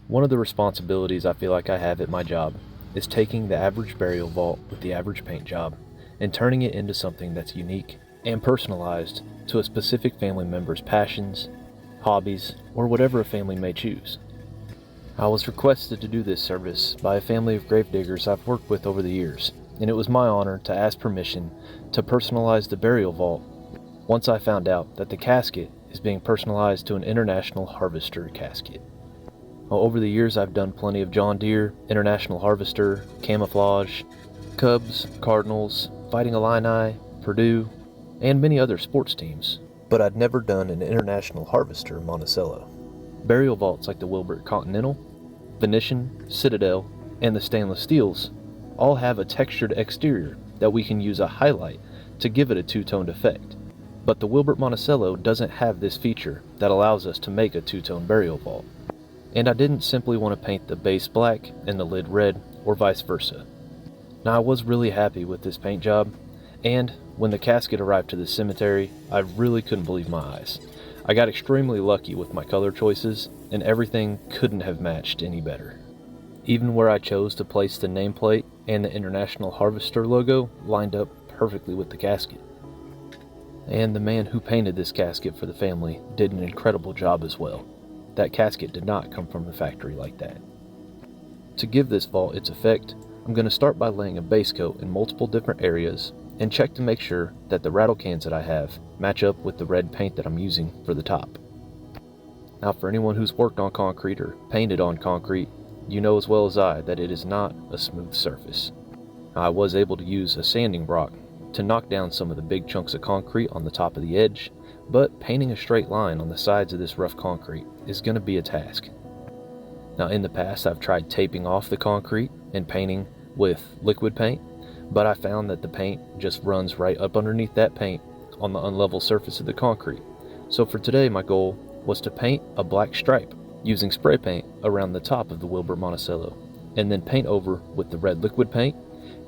One of the responsibilities I feel like I have at my job is taking the average burial vault with the average paint job and turning it into something that's unique and personalized to a specific family member's passions, hobbies, or whatever a family may choose. I was requested to do this service by a family of gravediggers I've worked with over the years, and it was my honor to ask permission to personalize the burial vault once I found out that the casket is being personalized to an International Harvester casket. Over the years, I've done plenty of John Deere, International Harvester, Camouflage, Cubs, Cardinals, Fighting Illini, Purdue, and many other sports teams, but I'd never done an International Harvester Monticello. Burial vaults like the Wilbert Continental, Venetian, Citadel, and the stainless steels all have a textured exterior that we can use a highlight to give it a two-toned effect. But the Wilbert Monticello doesn't have this feature that allows us to make a two-tone burial vault. And I didn't simply want to paint the base black and the lid red, or vice versa. Now I was really happy with this paint job, and when the casket arrived to the cemetery, I really couldn't believe my eyes. I got extremely lucky with my color choices, and everything couldn't have matched any better. Even where I chose to place the nameplate and the International Harvester logo lined up perfectly with the casket. And the man who painted this casket for the family did an incredible job as well. That casket did not come from the factory like that. To give this vault its effect, I'm going to start by laying a base coat in multiple different areas and check to make sure that the rattle cans that I have match up with the red paint that I'm using for the top. Now, for anyone who's worked on concrete or painted on concrete, you know as well as I that it is not a smooth surface. I was able to use a sanding rock to knock down some of the big chunks of concrete on the top of the edge, but painting a straight line on the sides of this rough concrete is going to be a task. Now, in the past, I've tried taping off the concrete and painting with liquid paint, but I found that the paint just runs right up underneath that paint on the unlevel surface of the concrete. So for today, my goal was to paint a black stripe using spray paint around the top of the Wilbert Monticello, and then paint over with the red liquid paint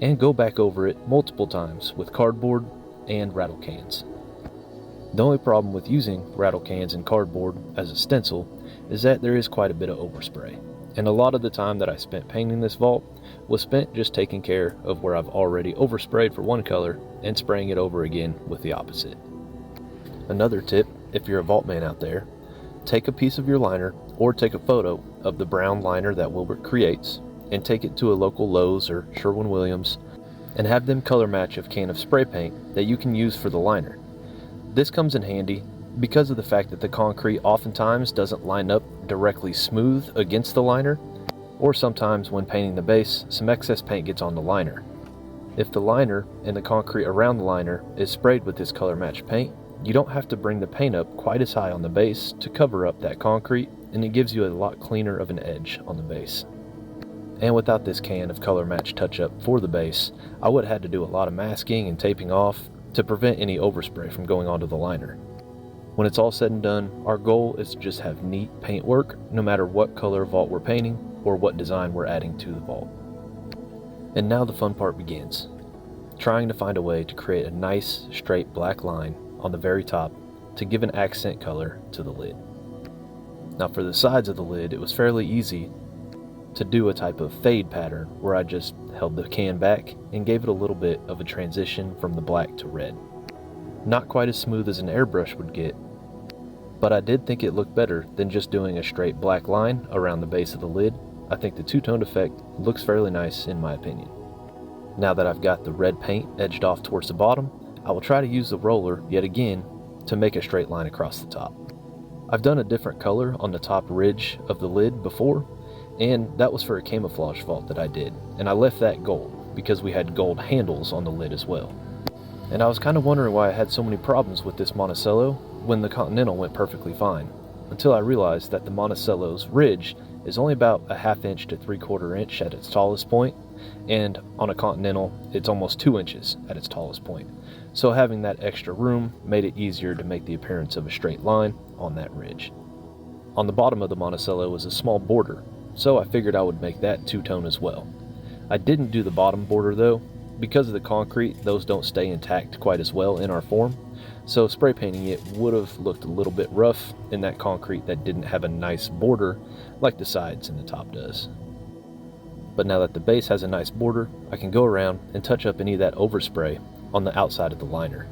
and go back over it multiple times with cardboard and rattle cans. The only problem with using rattle cans and cardboard as a stencil is that there is quite a bit of overspray, and a lot of the time that I spent painting this vault was spent just taking care of where I've already oversprayed for one color and spraying it over again with the opposite. Another tip, if you're a Vaultman out there, take a piece of your liner or take a photo of the brown liner that Wilbert creates and take it to a local Lowe's or Sherwin-Williams and have them color match a can of spray paint that you can use for the liner. This comes in handy because of the fact that the concrete oftentimes doesn't line up directly smooth against the liner, or sometimes when painting the base, some excess paint gets on the liner. If the liner and the concrete around the liner is sprayed with this color match paint, you don't have to bring the paint up quite as high on the base to cover up that concrete, and it gives you a lot cleaner of an edge on the base. And without this can of color match touch-up for the base, I would have had to do a lot of masking and taping off to prevent any overspray from going onto the liner. When it's all said and done, our goal is to just have neat paint work no matter what color vault we're painting or what design we're adding to the vault. And now the fun part begins, trying to find a way to create a nice straight black line on the very top to give an accent color to the lid. Now for the sides of the lid, it was fairly easy to do a type of fade pattern where I just held the can back and gave it a little bit of a transition from the black to red. Not quite as smooth as an airbrush would get, but I did think it looked better than just doing a straight black line around the base of the lid. I think the two-toned effect looks fairly nice in my opinion. Now that I've got the red paint edged off towards the bottom, I will try to use the roller yet again to make a straight line across the top. I've done a different color on the top ridge of the lid before, and that was for a camouflage vault that I did, and I left that gold because we had gold handles on the lid as well. And I was kind of wondering why I had so many problems with this Monticello when the Continental went perfectly fine, until I realized that the Monticello's ridge is only about a 1/2 inch to 3/4 inch at its tallest point, and on a Continental it's almost 2 inches at its tallest point. So having that extra room made it easier to make the appearance of a straight line on that ridge. On the bottom of the Monticello was a small border, so I figured I would make that two-tone as well. I didn't do the bottom border though, because of the concrete, those don't stay intact quite as well in our form, so spray painting it would have looked a little bit rough in that concrete that didn't have a nice border like the sides and the top does. But now that the base has a nice border, I can go around and touch up any of that overspray on the outside of the liner.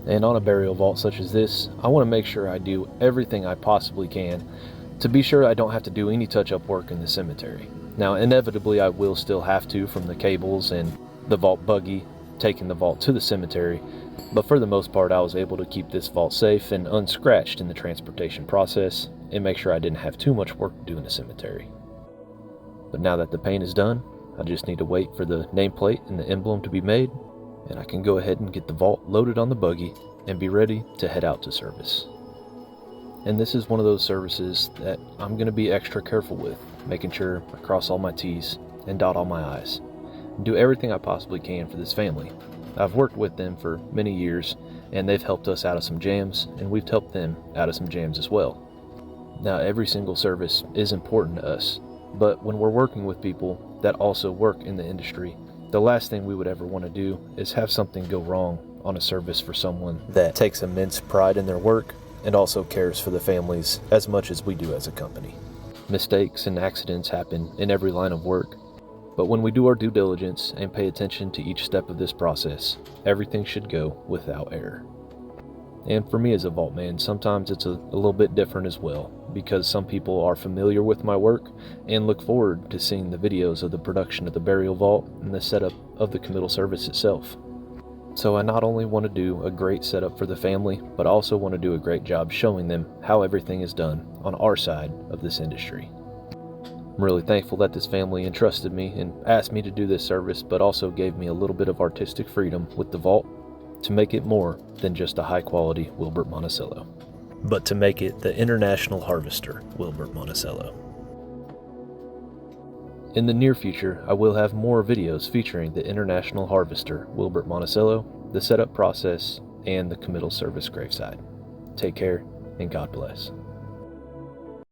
And on a burial vault such as this, I want to make sure I do everything I possibly can to be sure I don't have to do any touch-up work in the cemetery. Now, inevitably, I will still have to, from the cables and the vault buggy taking the vault to the cemetery, but for the most part, I was able to keep this vault safe and unscratched in the transportation process and make sure I didn't have too much work to do in the cemetery. But now that the paint is done, I just need to wait for the nameplate and the emblem to be made, and I can go ahead and get the vault loaded on the buggy and be ready to head out to service. And this is one of those services that I'm going to be extra careful with, making sure I cross all my T's and dot all my I's, and do everything I possibly can for this family. I've worked with them for many years, and they've helped us out of some jams, and we've helped them out of some jams as well. Now, every single service is important to us, but when we're working with people that also work in the industry, the last thing we would ever want to do is have something go wrong on a service for someone that takes immense pride in their work and also cares for the families as much as we do as a company. Mistakes and accidents happen in every line of work, but when we do our due diligence and pay attention to each step of this process, everything should go without error. And for me as a vaultman, sometimes it's a little bit different as well, because some people are familiar with my work and look forward to seeing the videos of the production of the burial vault and the setup of the committal service itself. So I not only want to do a great setup for the family, but also want to do a great job showing them how everything is done on our side of this industry. I'm really thankful that this family entrusted me and asked me to do this service, but also gave me a little bit of artistic freedom with the vault to make it more than just a high-quality Wilbert Monticello, but to make it the International Harvester Wilbert Monticello. In the near future, I will have more videos featuring the International Harvester Wilbert Monticello, the setup process, and the committal service graveside. Take care, and God bless.